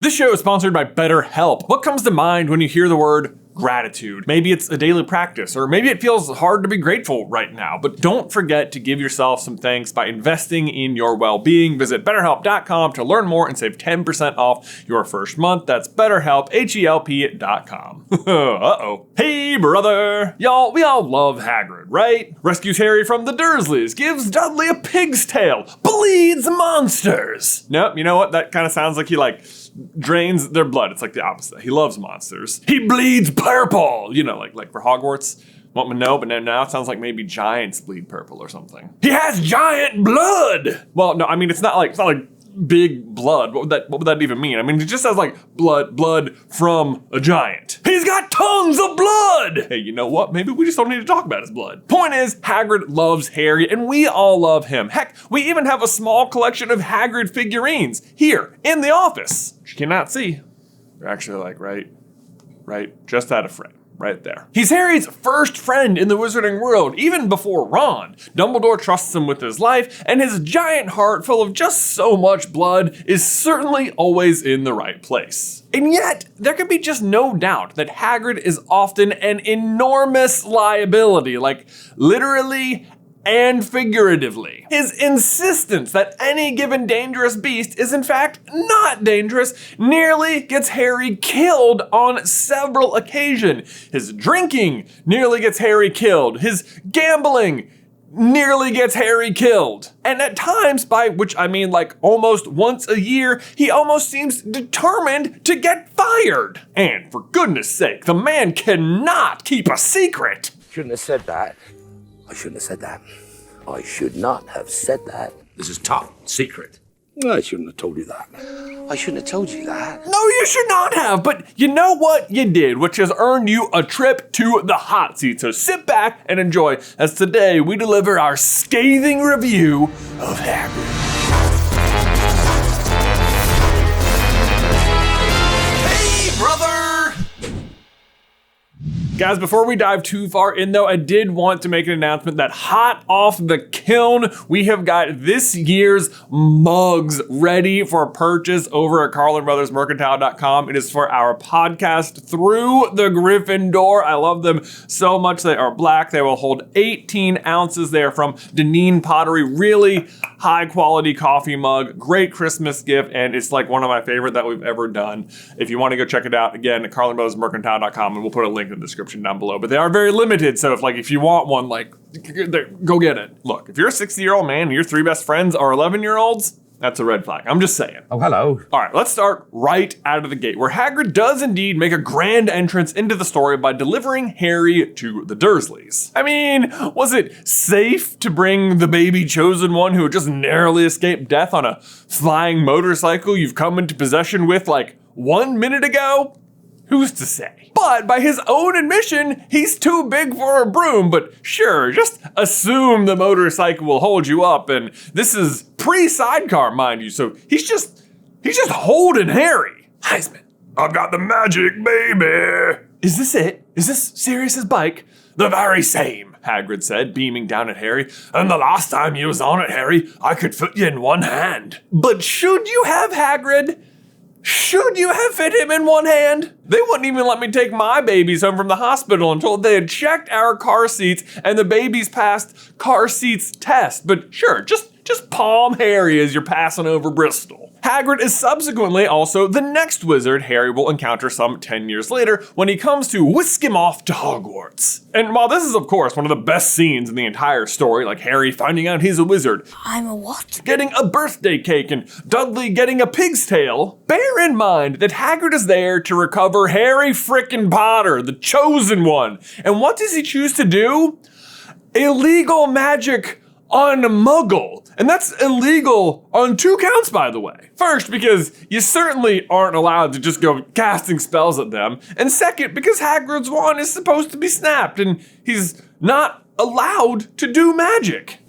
This show is sponsored by BetterHelp. What comes to mind when you hear the word gratitude? Maybe it's a daily practice, or maybe it feels hard to be grateful right now. But don't forget to give yourself some thanks by investing in your well-being. Visit BetterHelp.com to learn more and save 10% off your first month. That's BetterHelp, HELP.com. Uh-oh. Hey, brother. Y'all, we all love Hagrid, right? Rescues Harry from the Dursleys, gives Dudley a pig's tail, bleeds monsters. Nope, you know what? That kind of sounds like he drains their blood. It's like the opposite. He loves monsters. He bleeds purple, like for Hogwarts. Want to know, but now it sounds like maybe giants bleed purple or something. He has giant blood. Well, no, I mean it's not like big blood. What would that even mean? I mean, it just says like blood from a giant. He's got tons of blood. Hey, you know what? Maybe we just don't need to talk about his blood. Point is, Hagrid loves Harry, and we all love him. Heck, we even have a small collection of Hagrid figurines here in the office, which you cannot see. They're actually right, just out of frame. Right there. He's Harry's first friend in the wizarding world, even before Ron. Dumbledore trusts him with his life, and his giant heart full of just so much blood is certainly always in the right place. And yet, there can be just no doubt that Hagrid is often an enormous liability, like literally and figuratively. His insistence that any given dangerous beast is in fact not dangerous nearly gets Harry killed on several occasions. His drinking nearly gets Harry killed. His gambling nearly gets Harry killed. And at times, by which I mean like almost once a year, he almost seems determined to get fired. And for goodness sake, the man cannot keep a secret. Shouldn't have said that. I shouldn't have said that. I should not have said that. This is top secret. I shouldn't have told you that. I shouldn't have told you that. No, you should not have, but you know what? You did, which has earned you a trip to the hot seat. So sit back and enjoy, as today we deliver our scathing review of Hagrid. Guys, before we dive too far in though, I did want to make an announcement that hot off the kiln, we have got this year's mugs ready for purchase over at CarlinBrothersMercantile.com. It is for our podcast Through the Griffin Door. I love them so much. They are black. They will hold 18 ounces. They are from Deneen Pottery. Really high quality coffee mug. Great Christmas gift. And it's like one of my favorite that we've ever done. If you want to go check it out, again, at CarlinBrothersMercantile.com, and we'll put a link in the description down below, but they are very limited. So if you want one, go get it. Look, if you're a 60-year-old man and your three best friends are 11-year-olds, that's a red flag. I'm just saying. Oh, hello. All right, let's start right out of the gate, where Hagrid does indeed make a grand entrance into the story by delivering Harry to the Dursleys. I mean, was it safe to bring the baby chosen one who had just narrowly escaped death on a flying motorcycle you've come into possession with 1 minute ago? Who's to say? But by his own admission, he's too big for a broom, but sure, just assume the motorcycle will hold you up, and this is pre-sidecar, mind you, so he's just holding Harry. Heisman, I've got the magic, baby. Is this it? Is this Sirius's bike? The very same, Hagrid said, beaming down at Harry. And the last time you was on it, Harry, I could fit you in one hand. But should you have, Hagrid? Should you have fit him in one hand? They wouldn't even let me take my babies home from the hospital until they had checked our car seats and the babies passed car seats test. But sure, just palm Harry as you're passing over Bristol. Hagrid is subsequently also the next wizard Harry will encounter some 10 years later when he comes to whisk him off to Hogwarts. And while this is of course one of the best scenes in the entire story, like Harry finding out he's a wizard, I'm a what? getting a birthday cake and Dudley getting a pig's tail, bear in mind that Hagrid is there to recover Harry frickin' Potter, the chosen one. And what does he choose to do? Illegal magic on a muggle. And that's illegal on 2 counts, by the way. First, because you certainly aren't allowed to just go casting spells at them. And second, because Hagrid's wand is supposed to be snapped and he's not allowed to do magic.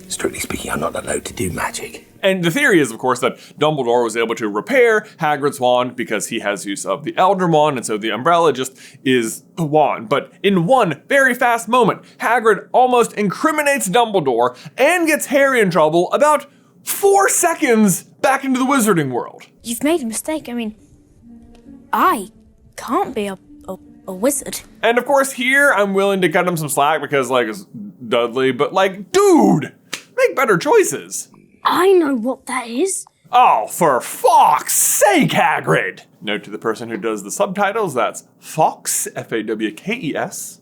Strictly speaking, I'm not allowed to do magic. And the theory is, of course, that Dumbledore was able to repair Hagrid's wand because he has use of the Elder Wand, and so the umbrella just is the wand. But in one very fast moment, Hagrid almost incriminates Dumbledore and gets Harry in trouble about 4 seconds back into the wizarding world. You've made a mistake. I mean, I can't be a wizard. And of course, here I'm willing to cut him some slack because, like, it's Dudley, but, like, dude, make better choices. I know what that is. Oh, for fuck's sake, Hagrid! Note to the person who does the subtitles, that's Fawkes, F-A-W-K-E-S,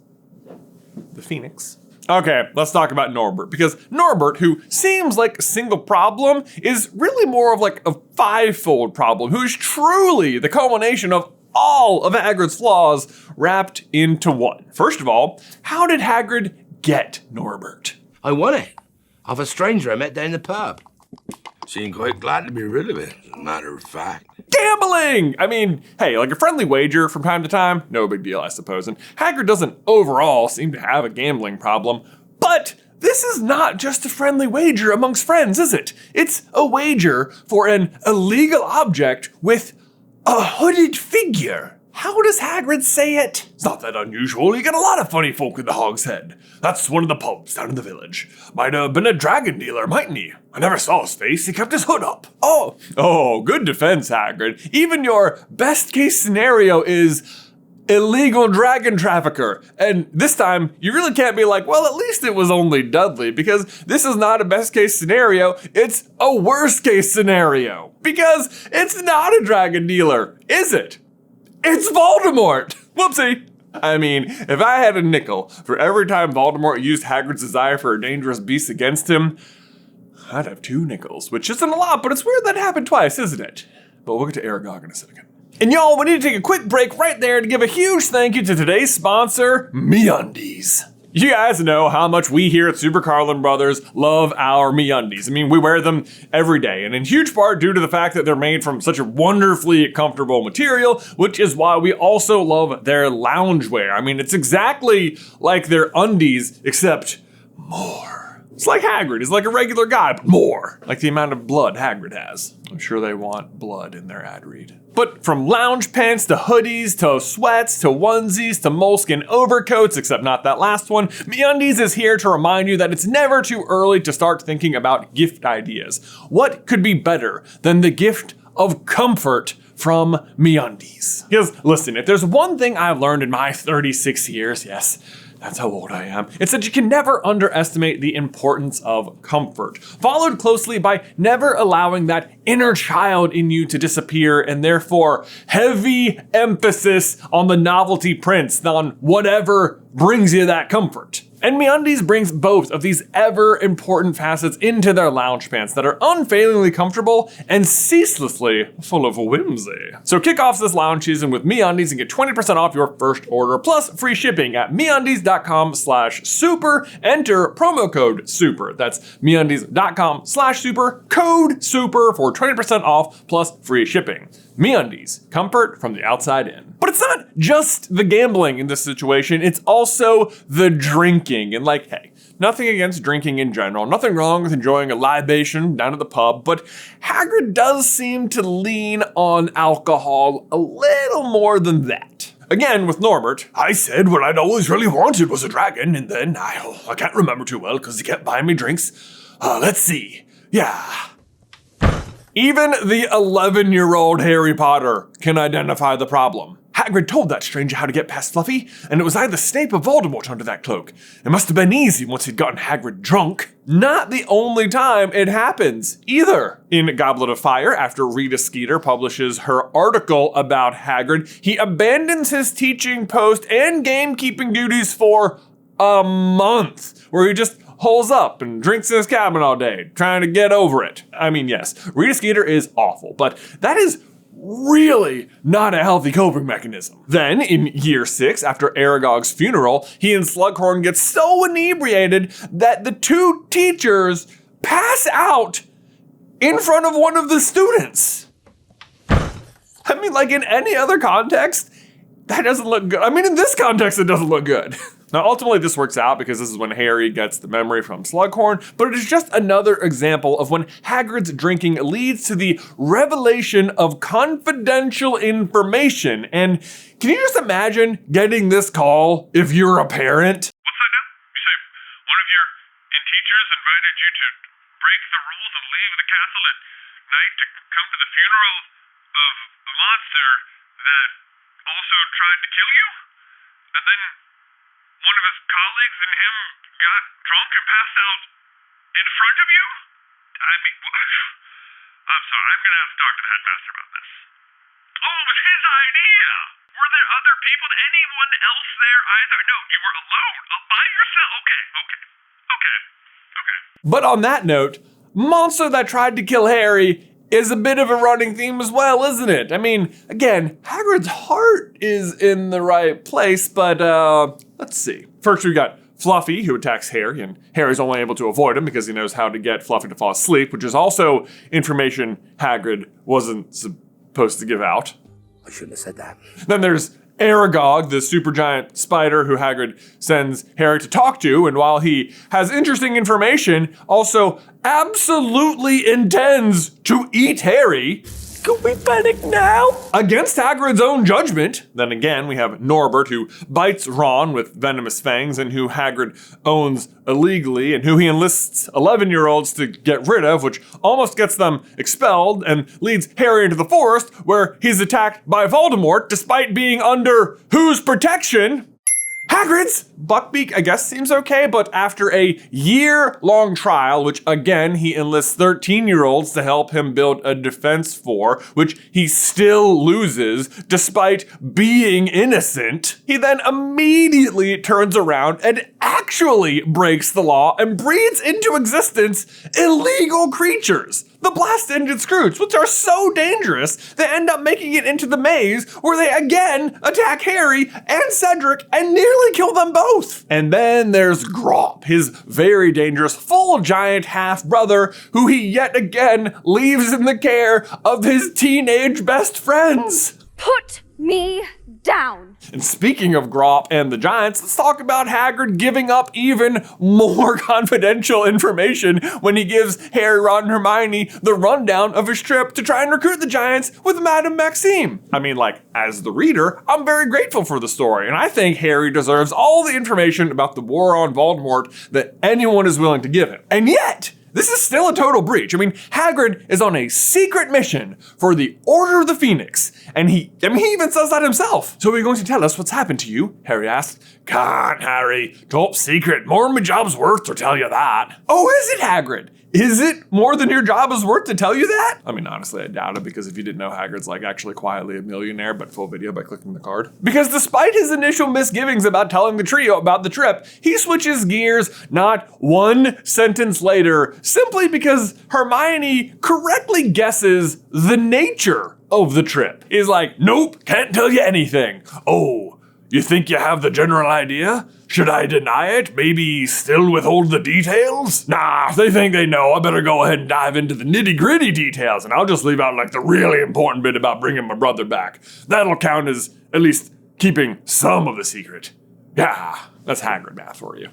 the Phoenix. Okay, let's talk about Norbert, because Norbert, who seems like a single problem, is really more of like a five-fold problem, who is truly the culmination of all of Hagrid's flaws wrapped into one. First of all, how did Hagrid get Norbert? I won it off a stranger I met down the pub. Seemed quite glad to be rid of it, as a matter of fact. Gambling! I mean, hey, like a friendly wager from time to time, no big deal, I suppose. And Hagrid doesn't overall seem to have a gambling problem. But this is not just a friendly wager amongst friends, is it? It's a wager for an illegal object with a hooded figure. How does Hagrid say it? It's not that unusual. You get a lot of funny folk in the Hog's Head. That's one of the pubs down in the village. Might have been a dragon dealer, mightn't he? I never saw his face. He kept his hood up. Oh, good defense, Hagrid. Even your best case scenario is illegal dragon trafficker. And this time, you really can't be like, well, at least it was only Dudley, because this is not a best case scenario. It's a worst case scenario. Because it's not a dragon dealer, is it? It's Voldemort! Whoopsie! I mean, if I had a nickel for every time Voldemort used Hagrid's desire for a dangerous beast against him, I'd have 2 nickels, which isn't a lot, but it's weird that happened twice, isn't it? But we'll get to Aragog in a second. And y'all, we need to take a quick break right there to give a huge thank you to today's sponsor, MeUndies. You guys know how much we here at SuperCarlinBrothers love our MeUndies. I mean, we wear them every day, and in huge part due to the fact that they're made from such a wonderfully comfortable material, which is why we also love their loungewear. I mean, it's exactly like their undies, except more. It's like Hagrid. He's like a regular guy, but more. Like the amount of blood Hagrid has. I'm sure they want blood in their ad read. But from lounge pants to hoodies to sweats to onesies to moleskin overcoats, except not that last one, MeUndies is here to remind you that it's never too early to start thinking about gift ideas. What could be better than the gift of comfort from MeUndies? Because listen, if there's one thing I've learned in my 36 years, yes, that's how old I am. It's that you can never underestimate the importance of comfort, followed closely by never allowing that inner child in you to disappear, and therefore heavy emphasis on the novelty prints, on whatever brings you that comfort. And MeUndies brings both of these ever important facets into their lounge pants that are unfailingly comfortable and ceaselessly full of whimsy. So kick off this lounge season with MeUndies and get 20% off your first order plus free shipping at MeUndies.com/super. Enter promo code SUPER. That's MeUndies.com/super, code SUPER for 20% off plus free shipping. MeUndies, comfort from the outside in. But it's not just the gambling in this situation, it's also the drinking. And like, hey, nothing against drinking in general, nothing wrong with enjoying a libation down at the pub, but Hagrid does seem to lean on alcohol a little more than that. Again, with Norbert, I said what I'd always really wanted was a dragon, and then I can't remember too well because he kept buying me drinks. Let's see. Yeah. Even the 11-year-old Harry Potter can identify the problem. Hagrid told that stranger how to get past Fluffy, and it was either Snape or Voldemort under that cloak. It must have been easy once he'd gotten Hagrid drunk. Not the only time it happens, either. In Goblet of Fire, after Rita Skeeter publishes her article about Hagrid, he abandons his teaching post and gamekeeping duties for a month, where he just holes up and drinks in his cabin all day, trying to get over it. I mean, yes, Rita Skeeter is awful, but that is really not a healthy coping mechanism. Then, in year 6, after Aragog's funeral, he and Slughorn get so inebriated that the 2 teachers pass out in front of one of the students. I mean, like in any other context, that doesn't look good. I mean, in this context, it doesn't look good. Now, ultimately, this works out because this is when Harry gets the memory from Slughorn, but it is just another example of when Hagrid's drinking leads to the revelation of confidential information. And can you just imagine getting this call if you're a parent? What's that now? You say one of your teachers invited you to break the rules and leave the castle at night to come to the funeral of a monster that also tried to kill you? And then one of his colleagues and him got drunk and passed out in front of you? I mean, I'm sorry, I'm going to have to talk to the headmaster about this. Oh, it was his idea! Were there other people? Anyone else there either? No, you were alone, by yourself. Okay. But on that note, monster that tried to kill Harry is a bit of a running theme as well, isn't it? I mean, again, Hagrid's heart is in the right place, but let's see. First we got Fluffy, who attacks Harry, and Harry's only able to avoid him because he knows how to get Fluffy to fall asleep, which is also information Hagrid wasn't supposed to give out. I shouldn't have said that. Then there's Aragog, the supergiant spider who Hagrid sends Harry to talk to, and while he has interesting information, also absolutely intends to eat Harry. Can we panic now? Against Hagrid's own judgment. Then again, we have Norbert, who bites Ron with venomous fangs and who Hagrid owns illegally and who he enlists 11-year-olds to get rid of, which almost gets them expelled and leads Harry into the forest where he's attacked by Voldemort despite being under whose protection? Hagrid's! Buckbeak, I guess, seems okay, but after a year-long trial, which again, he enlists 13-year-olds to help him build a defense for, which he still loses despite being innocent, he then immediately turns around and actually breaks the law and breeds into existence illegal creatures. The blast-ended Scroots, which are so dangerous, they end up making it into the maze where they again attack Harry and Cedric and nearly kill them both. And then there's Grop, his very dangerous full giant half-brother who he yet again leaves in the care of his teenage best friends. Put me down. And speaking of Grop and the Giants, let's talk about Hagrid giving up even more confidential information when he gives Harry, Ron, and Hermione the rundown of his trip to try and recruit the Giants with Madame Maxime. I mean, like, as the reader, I'm very grateful for the story, and I think Harry deserves all the information about the war on Voldemort that anyone is willing to give him. And yet, this is still a total breach. I mean, Hagrid is on a secret mission for the Order of the Phoenix, and he even says that himself. So are you going to tell us what's happened to you? Harry asked. Can't, Harry. Top secret. More than my job's worth to tell you that. Oh, is it, Hagrid? Is it more than your job is worth to tell you that? I mean, honestly, I doubt it, because if you didn't know, Hagrid's like actually quietly a millionaire, but full video by clicking the card. Because despite his initial misgivings about telling the trio about the trip, he switches gears not one sentence later, simply because Hermione correctly guesses the nature of the trip. He's like, nope, can't tell you anything. Oh, you think you have the general idea? Should I deny it? Maybe still withhold the details? Nah, if they think they know, I better go ahead and dive into the nitty-gritty details, and I'll just leave out like the really important bit about bringing my brother back. That'll count as at least keeping some of the secret. Yeah, that's Hagrid math for you.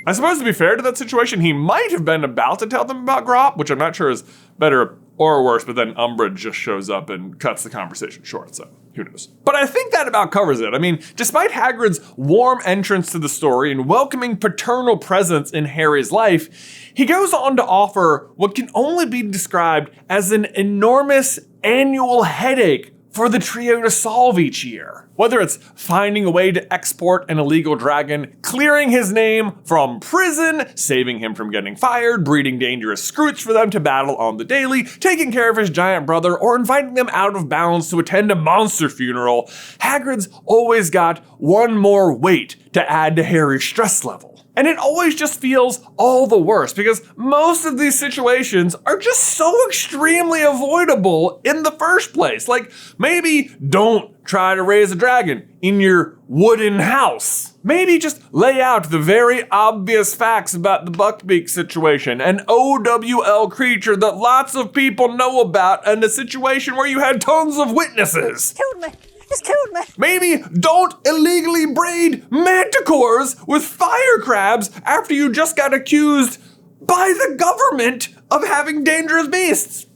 I suppose to be fair to that situation, he might have been about to tell them about Grop, which I'm not sure is better or worse, but then Umbridge just shows up and cuts the conversation short, so who knows. But I think that about covers it. I mean, despite Hagrid's warm entrance to the story and welcoming paternal presence in Harry's life, he goes on to offer what can only be described as an enormous annual headache for the trio to solve each year. Whether it's finding a way to export an illegal dragon, clearing his name from prison, saving him from getting fired, breeding dangerous Scroots for them to battle on the daily, taking care of his giant brother, or inviting them out of bounds to attend a monster funeral, Hagrid's always got one more weight to add to Harry's stress level. And it always just feels all the worse because most of these situations are just so extremely avoidable in the first place. Like, maybe don't try to raise a dragon in your wooden house. Maybe just lay out the very obvious facts about the Buckbeak situation, an OWL creature that lots of people know about, and a situation where you had tons of witnesses. Killed me. Just killed me. Maybe don't illegally braid manticores with fire crabs after you just got accused by the government of having dangerous beasts.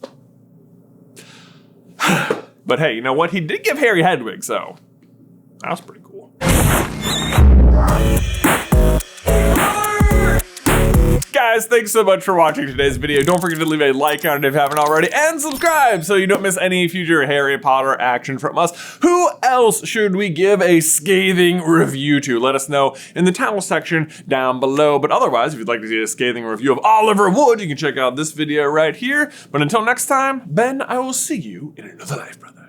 But hey, you know what? He did give Harry Hedwig, so that was pretty cool. Guys, thanks so much for watching today's video. Don't forget to leave a like on it if you haven't already, and subscribe so you don't miss any future Harry Potter action from us. Who else should we give a scathing review to? Let us know in the towel section down below. But otherwise, if you'd like to see a scathing review of Oliver Wood, you can check out this video right here. But until next time, Ben, I will see you in another life, brother.